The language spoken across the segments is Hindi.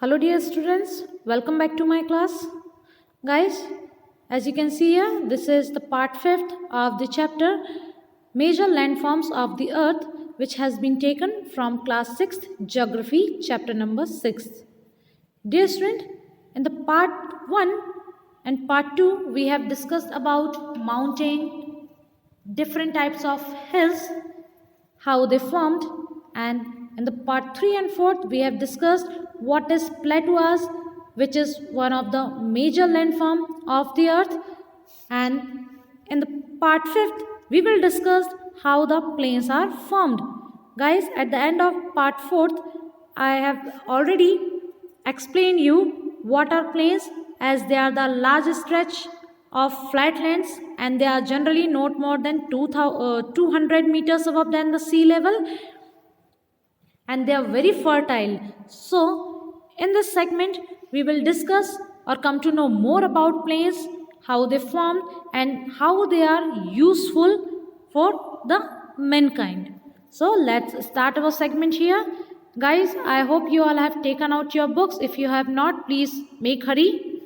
Hello dear students, welcome back to my class. Guys, as you can see here, this is the part 5th of the chapter Major Landforms of the Earth, which has been taken from class 6th Geography chapter number 6. Dear student, in the part 1 and part 2 we have discussed about mountain, different types of hills, how they formed, and in the part 3 and 4 we have discussed what is plateaus, which is one of the major landform of the earth, and in the part 5th we will discuss how the plains are formed. Guys, at the end of part 4th I have already explained you what are plains, as they are the large stretch of flatlands and they are generally not more than 200 meters above than the sea level, and they are very fertile. So in this segment we will discuss or come to know more about plains, how they form and how they are useful for the mankind. So let's start our segment here. Guys, I hope you all have taken out your books. If you have not, please make hurry.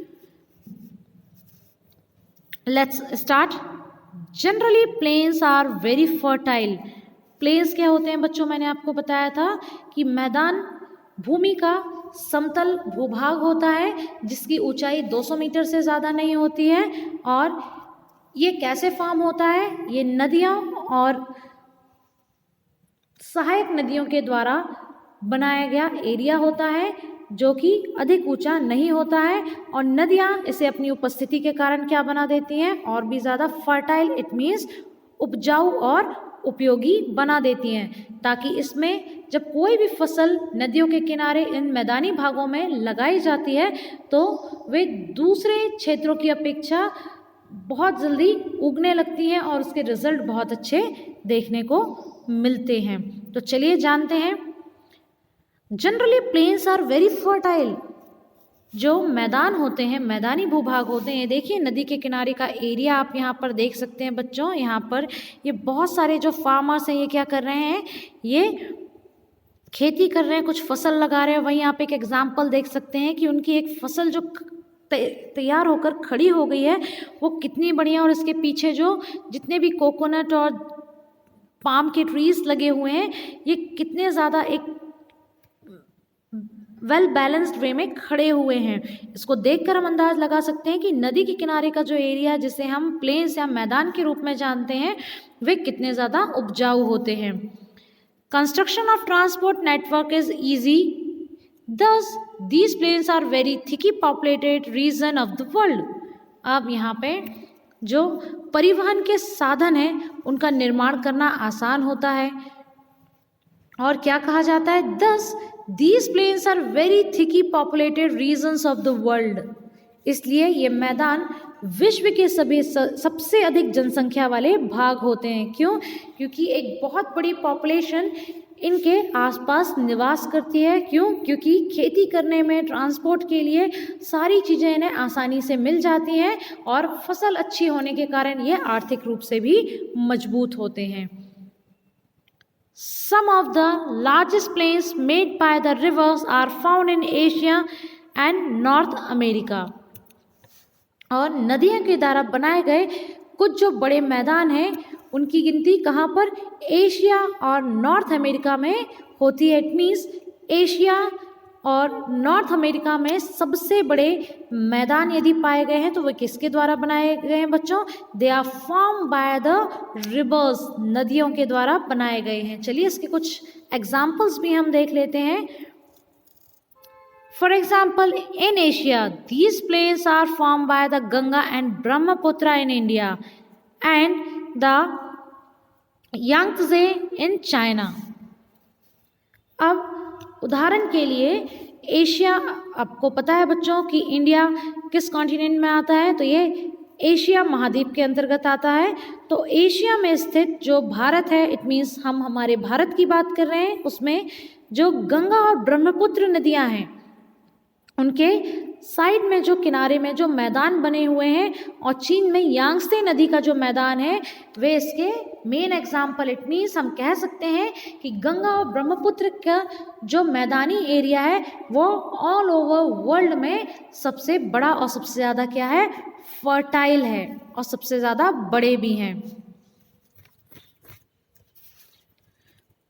Let's start. Generally plains are very fertile. Plains क्या होते हैं बच्चों? मैंने आपको बताया था कि मैदान भूमि का समतल भूभाग होता है जिसकी ऊंचाई 200 मीटर से ज़्यादा नहीं होती है, और ये कैसे फॉर्म होता है? ये नदियों और सहायक नदियों के द्वारा बनाया गया एरिया होता है जो कि अधिक ऊंचा नहीं होता है, और नदियाँ इसे अपनी उपस्थिति के कारण क्या बना देती हैं? और भी ज़्यादा फर्टाइल, इट मीन्स उपजाऊ और उपयोगी बना देती हैं, ताकि इसमें जब कोई भी फसल नदियों के किनारे इन मैदानी भागों में लगाई जाती है तो वे दूसरे क्षेत्रों की अपेक्षा बहुत जल्दी उगने लगती हैं और उसके रिजल्ट बहुत अच्छे देखने को मिलते हैं। तो चलिए जानते हैं। Generally plains are very fertile. जो मैदान होते हैं, मैदानी भूभाग होते हैं, देखिए नदी के किनारे का एरिया आप यहाँ पर देख सकते हैं बच्चों। यहाँ पर ये बहुत सारे जो फार्मर्स हैं ये क्या कर रहे हैं? ये खेती कर रहे हैं, कुछ फसल लगा रहे हैं। वहीं आप एक एग्जाम्पल देख सकते हैं कि उनकी एक फसल जो तैयार होकर खड़ी हो गई है वो कितनी बढ़िया, और इसके पीछे जो जितने भी कोकोनट और पाम के ट्रीज लगे हुए हैं ये कितने ज़्यादा एक वेल बैलेंस्ड वे में खड़े हुए हैं। इसको देखकर हम अंदाज लगा सकते हैं कि नदी के किनारे का जो एरिया जिसे हम प्लेन्स या मैदान के रूप में जानते हैं वे कितने ज़्यादा उपजाऊ होते हैं। Construction of transport network is easy, thus these plains are very thickly populated region of the world. अब यहाँ पे जो परिवहन के साधन हैं उनका निर्माण करना आसान होता है, और क्या कहा जाता है? दस These plains are very thickly populated regions of the world। इसलिए ये मैदान विश्व के सभी सबसे अधिक जनसंख्या वाले भाग होते हैं। क्यों? क्योंकि एक बहुत बड़ी पॉपुलेशन इनके आसपास निवास करती है। क्यों? क्योंकि खेती करने में, ट्रांसपोर्ट के लिए सारी चीज़ें इन्हें आसानी से मिल जाती हैं, और फसल अच्छी होने के कारण ये आर्थिक रूप से भी मजबूत होते हैं। Some of the largest plains made by the rivers are found in Asia and North America। और नदियों के द्वारा बनाए गए कुछ जो बड़े मैदान हैं उनकी गिनती कहाँ पर? एशिया और नॉर्थ अमेरिका में होती है। इट मीन्स एशिया और नॉर्थ अमेरिका में सबसे बड़े मैदान यदि पाए गए हैं तो वे किसके द्वारा बनाए गए हैं बच्चों? They are form by the rivers, नदियों के द्वारा बनाए गए हैं। चलिए इसके कुछ एग्जाम्पल्स भी हम देख लेते हैं। For example, in Asia these plains are form by the Ganga and Brahmaputra in India and the Yangtze in China. अब उदाहरण के लिए एशिया, आपको पता है बच्चों कि इंडिया किस कॉन्टिनेंट में आता है? तो ये एशिया महाद्वीप के अंतर्गत आता है। तो एशिया में स्थित जो भारत है, इट मीन्स हम हमारे भारत की बात कर रहे हैं, उसमें जो गंगा और ब्रह्मपुत्र नदियां हैं उनके साइड में जो किनारे में जो मैदान बने हुए हैं और चीन में यांगत्से नदी का जो मैदान है वे इसके मेन एग्जाम्पल। इट मीन्स हम कह सकते हैं कि गंगा और ब्रह्मपुत्र का जो मैदानी एरिया है वो ऑल ओवर वर्ल्ड में सबसे बड़ा और सबसे ज़्यादा क्या है, फर्टाइल है और सबसे ज़्यादा बड़े भी हैं।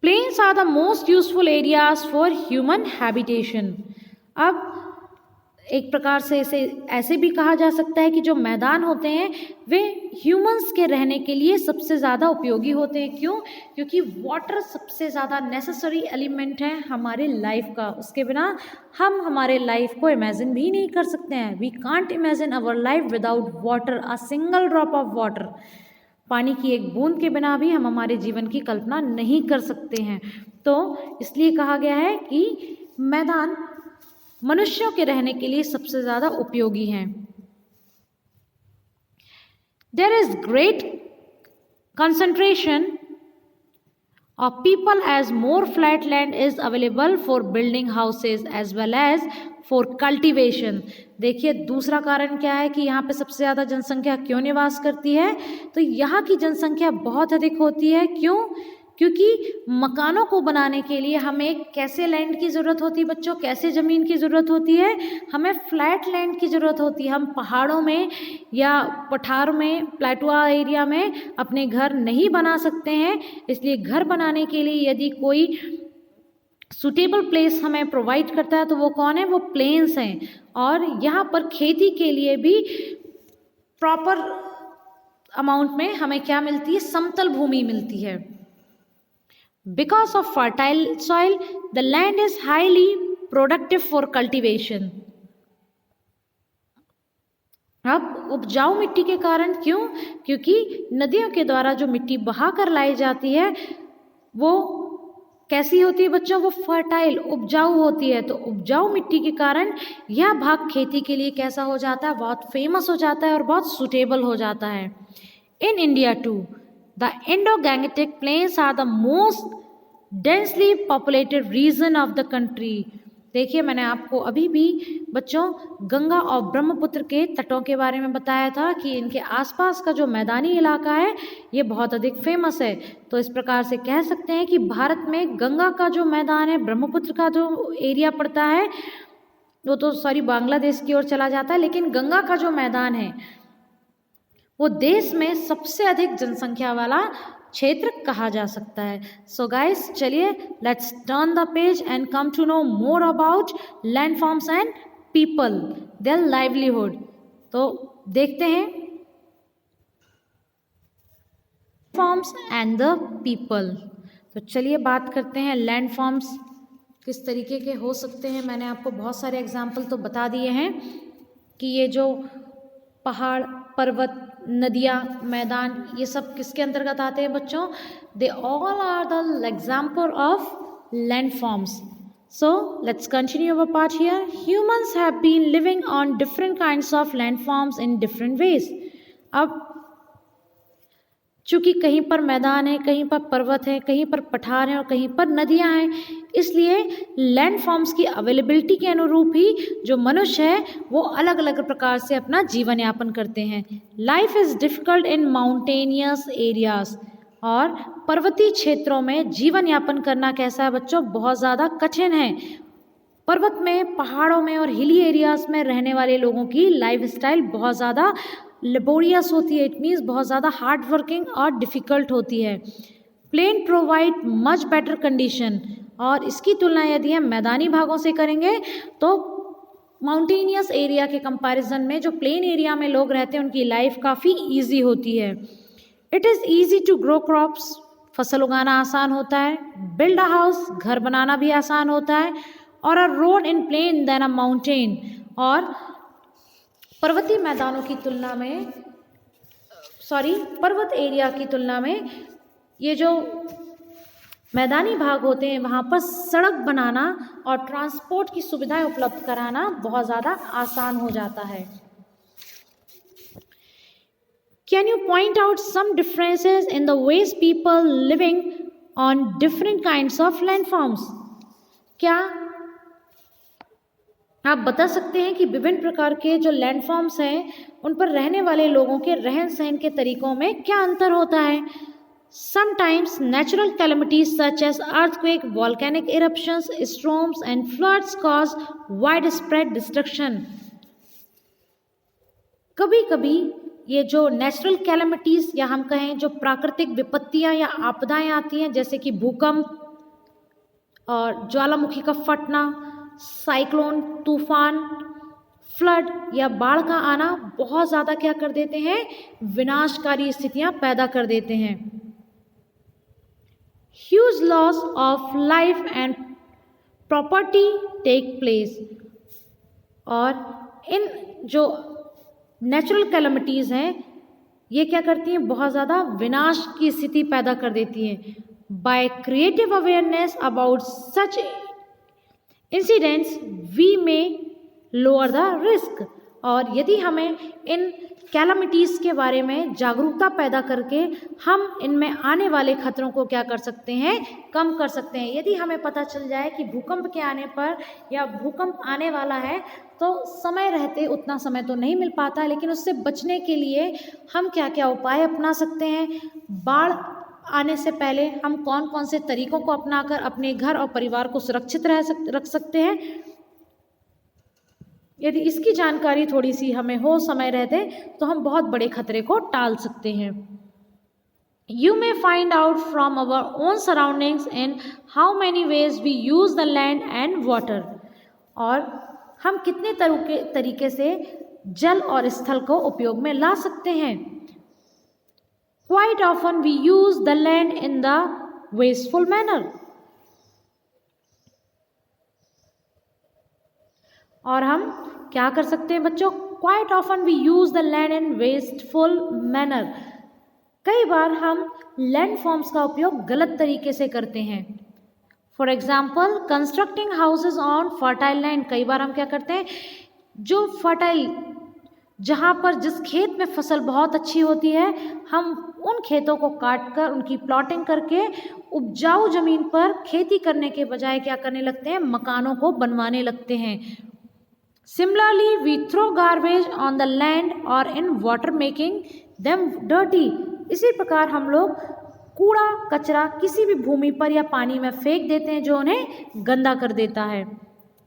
Plains are the most useful areas for human habitation. अब एक प्रकार से इसे ऐसे भी कहा जा सकता है कि जो मैदान होते हैं वे ह्यूमंस के रहने के लिए सबसे ज़्यादा उपयोगी होते हैं। क्यों? क्योंकि वाटर सबसे ज़्यादा नेसेसरी एलिमेंट है हमारे लाइफ का। उसके बिना हम हमारे लाइफ को इमेजिन भी नहीं कर सकते हैं। We can't imagine our life without water, a single drop of water. पानी की एक बूंद के बिना भी हम हमारे जीवन की कल्पना नहीं कर सकते हैं। तो इसलिए कहा गया है कि मैदान मनुष्यों के रहने के लिए सबसे ज़्यादा उपयोगी हैं। There is great concentration of people as more flat land is available for building houses as well as for cultivation। देखिए दूसरा कारण क्या है कि यहाँ पे सबसे ज़्यादा जनसंख्या क्यों निवास करती है। तो यहाँ की जनसंख्या बहुत अधिक होती है। क्यों? क्योंकि मकानों को बनाने के लिए हमें कैसे लैंड की ज़रूरत होती है बच्चों, कैसे ज़मीन की ज़रूरत होती है, हमें फ्लैट लैंड की ज़रूरत होती है। हम पहाड़ों में या पठार में, प्लेटुआ एरिया में अपने घर नहीं बना सकते हैं। इसलिए घर बनाने के लिए यदि कोई सुटेबल प्लेस हमें प्रोवाइड करता है तो वो कौन है, वो प्लेन्स हैं। और यहाँ पर खेती के लिए भी प्रॉपर अमाउंट में हमें क्या मिलती है, समतल भूमि मिलती है। Because of fertile soil, the land is highly productive for cultivation। अब उपजाऊ मिट्टी के कारण, क्यों? क्योंकि नदियों के द्वारा जो मिट्टी बहा कर लाई जाती है वो कैसी होती है बच्चों, वो फर्टाइल, उपजाऊ होती है। तो उपजाऊ मिट्टी के कारण यह भाग खेती के लिए कैसा हो जाता है, बहुत फेमस हो जाता है और बहुत सुटेबल हो जाता है। In India too the Indo-Gangetic plains are the most densely populated region of the country। देखिए मैंने आपको अभी भी बच्चों गंगा और ब्रह्मपुत्र के तटों के बारे में बताया था कि इनके आसपास का जो मैदानी इलाका है ये बहुत अधिक फेमस है। तो इस प्रकार से कह सकते हैं कि भारत में गंगा का जो मैदान है, ब्रह्मपुत्र का जो एरिया पड़ता है वो तो बांग्लादेश की ओर चला जाता है, लेकिन गंगा का जो मैदान है वो देश में सबसे अधिक जनसंख्या वाला क्षेत्र कहा जा सकता है। सो गाइस चलिए let's turn the page and come to know more about landforms and people, their livelihood. तो देखते हैं फॉर्म्स एंड द पीपल। तो चलिए बात करते हैं लैंडफॉर्म्स किस तरीके के हो सकते हैं। मैंने आपको बहुत सारे एग्जाम्पल तो बता दिए हैं कि ये जो पहाड़, पर्वत, नदियाँ, मैदान, ये सब किसके अंतर्गत आते हैं बच्चों, they all are the example of landforms. So let's continue our part here. Humans have been living on different kinds of landforms in different ways. अब चूँकि कहीं पर मैदान है, कहीं पर पर्वत है, कहीं पर पठार है और कहीं पर नदियाँ हैं, इसलिए लैंडफॉर्म्स की अवेलेबिलिटी के अनुरूप ही जो मनुष्य है वो अलग अलग प्रकार से अपना जीवन यापन करते हैं। Life is difficult in mountainous areas. और पर्वतीय क्षेत्रों में जीवन यापन करना कैसा है बच्चों, बहुत ज़्यादा कठिन है। पर्वत में, पहाड़ों में और हिली एरियाज में रहने वाले लोगों की लाइफ स्टाइल बहुत ज़्यादा लेबोरियस होती है। इट मीन्स बहुत ज़्यादा हार्ड वर्किंग और डिफ़िकल्ट होती है। Plain provide much better condition. और इसकी तुलना यदि हम मैदानी भागों से करेंगे तो माउंटेनियस एरिया के कंपैरिजन में जो प्लेन एरिया में लोग रहते हैं उनकी लाइफ काफ़ी ईजी होती है। It is easy to grow crops. फसल उगाना आसान होता है। बिल्ड अ हाउस, घर बनाना भी आसान होता है। और a road in plain than a mountain. और पर्वतीय मैदानों की तुलना में पर्वत एरिया की तुलना में ये जो मैदानी भाग होते हैं वहाँ पर सड़क बनाना और ट्रांसपोर्ट की सुविधाएं उपलब्ध कराना बहुत ज़्यादा आसान हो जाता है। Can you point out some differences in the ways people living on different kinds of landforms? क्या आप बता सकते हैं कि विभिन्न प्रकार के जो लैंडफॉर्म्स हैं उन पर रहने वाले लोगों के रहन सहन के तरीकों में क्या अंतर होता है। Sometimes natural calamities such as earthquake, volcanic eruptions, storms and floods cause widespread destruction. कभी कभी ये जो नेचुरल कैलेमिटीज या हम कहें जो प्राकृतिक विपत्तियां या आपदाएं आती हैं, जैसे कि भूकंप और ज्वालामुखी का फटना, साइक्लोन, तूफान, फ्लड या बाढ़ का आना बहुत ज़्यादा क्या कर देते हैं, विनाशकारी स्थितियां पैदा कर देते हैं। Huge loss of life and property take place. और इन जो नेचुरल कैलेमिटीज़ हैं ये क्या करती हैं, बहुत ज़्यादा विनाश की स्थिति पैदा कर देती हैं। By creative awareness about such incidents we may lower the risk. और यदि हमें इन कैलामिटीज़ के बारे में जागरूकता पैदा करके हम इनमें आने वाले खतरों को क्या कर सकते हैं, कम कर सकते हैं। यदि हमें पता चल जाए कि भूकंप के आने पर या भूकंप आने वाला है तो समय रहते उतना समय तो नहीं मिल पाता, लेकिन उससे बचने के लिए हम क्या क्या उपाय अपना सकते हैं। बाढ़ आने से पहले हम कौन कौन से तरीकों को अपनाकर अपने घर और परिवार को सुरक्षित रख सकते हैं। यदि इसकी जानकारी थोड़ी सी हमें हो समय रहते तो हम बहुत बड़े खतरे को टाल सकते हैं। You may find out from our own surroundings in how many ways we use the land and water. और हम कितने तरीके से जल और स्थल को उपयोग में ला सकते हैं। Quite often we use the land in the wasteful manner. और हम क्या कर सकते हैं बच्चों, quite often we use the land in wasteful manner. कई बार हम लैंड फॉर्म्स का उपयोग गलत तरीके से करते हैं। For example constructing houses on fertile land. कई बार हम क्या करते हैं, जो फर्टाइल जहाँ पर जिस खेत में फसल बहुत अच्छी होती है, हम उन खेतों को काट कर उनकी प्लॉटिंग करके उपजाऊ ज़मीन पर खेती करने के बजाय क्या करने लगते हैं, मकानों को बनवाने लगते हैं। Similarly, we throw garbage on the land or in water, making them dirty. इसी प्रकार हम लोग कूड़ा कचरा किसी भी भूमि पर या पानी में फेंक देते हैं जो उन्हें गंदा कर देता है।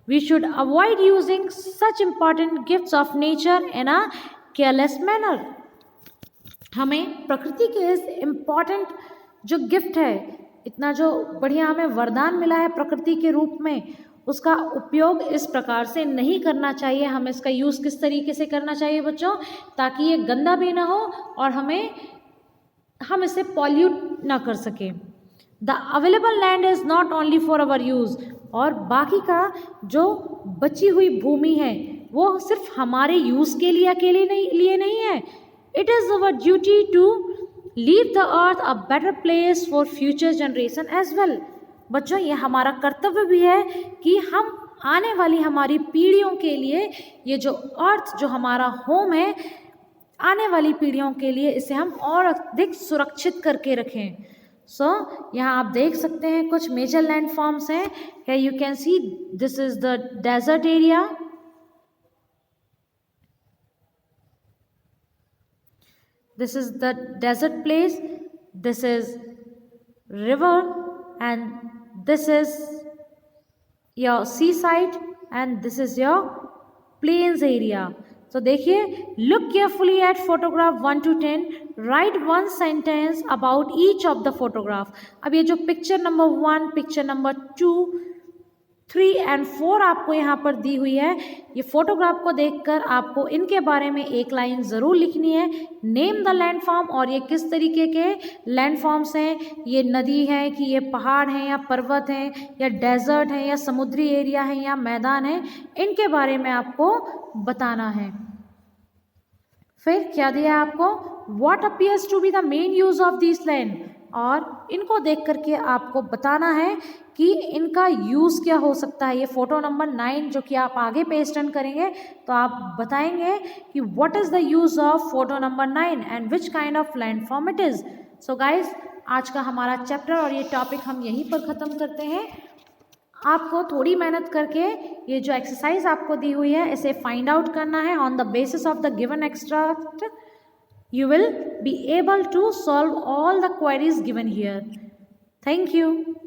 We should avoid using such important gifts of nature in a careless manner. हमें प्रकृति के इस इम्पॉर्टेंट जो गिफ्ट है, इतना जो बढ़िया हमें वरदान मिला है प्रकृति के रूप में, उसका उपयोग इस प्रकार से नहीं करना चाहिए। हमें इसका यूज़ किस तरीके से करना चाहिए बच्चों, ताकि ये गंदा भी ना हो और हम इसे पॉल्यूट ना कर सकें। The available land is not only for our use. और बाकी का जो बची हुई भूमि है वो सिर्फ हमारे यूज़ के लिए अकेले नहीं है। It is our duty to leave the earth a better place for future generation as well. बच्चों ये हमारा कर्तव्य भी है कि हम आने वाली हमारी पीढ़ियों के लिए ये जो अर्थ जो हमारा होम है, आने वाली पीढ़ियों के लिए इसे हम और अधिक सुरक्षित करके रखें। यहाँ आप देख सकते हैं कुछ मेजर लैंड फॉर्म्स हैं। Here you can see this is the desert area. This is the desert place. This is river and this is your seaside and this is your plains area. तो देखिए, look carefully at photograph 1 to 10. Write one sentence about each of the photograph. अब ये जो picture number 1, picture number 2, 3 and 4 आपको यहाँ पर दी हुई है, ये फोटोग्राफ को देखकर आपको इनके बारे में एक लाइन ज़रूर लिखनी है। नेम द लैंडफॉर्म, और ये किस तरीके के लैंडफॉर्म्स हैं, ये नदी है कि ये पहाड़ हैं या पर्वत हैं या डेजर्ट है या समुद्री एरिया है या मैदान है, इनके बारे में आपको बताना है। फिर क्या दिया आपको, what appears to be the main use of this land, और इनको देख करके आपको बताना है कि इनका यूज़ क्या हो सकता है। ये फोटो नंबर 9 जो कि आप आगे पेस्ट टर्न करेंगे तो आप बताएंगे कि what is the use of photo number 9 and which kind of landform it is. So guys, आज का हमारा चैप्टर और ये टॉपिक हम यहीं पर ख़त्म करते हैं। आपको थोड़ी मेहनत करके ये जो एक्सरसाइज आपको दी हुई है इसे फाइंड आउट करना है on the basis of the given extract. You will be able to solve all the queries given here. Thank you.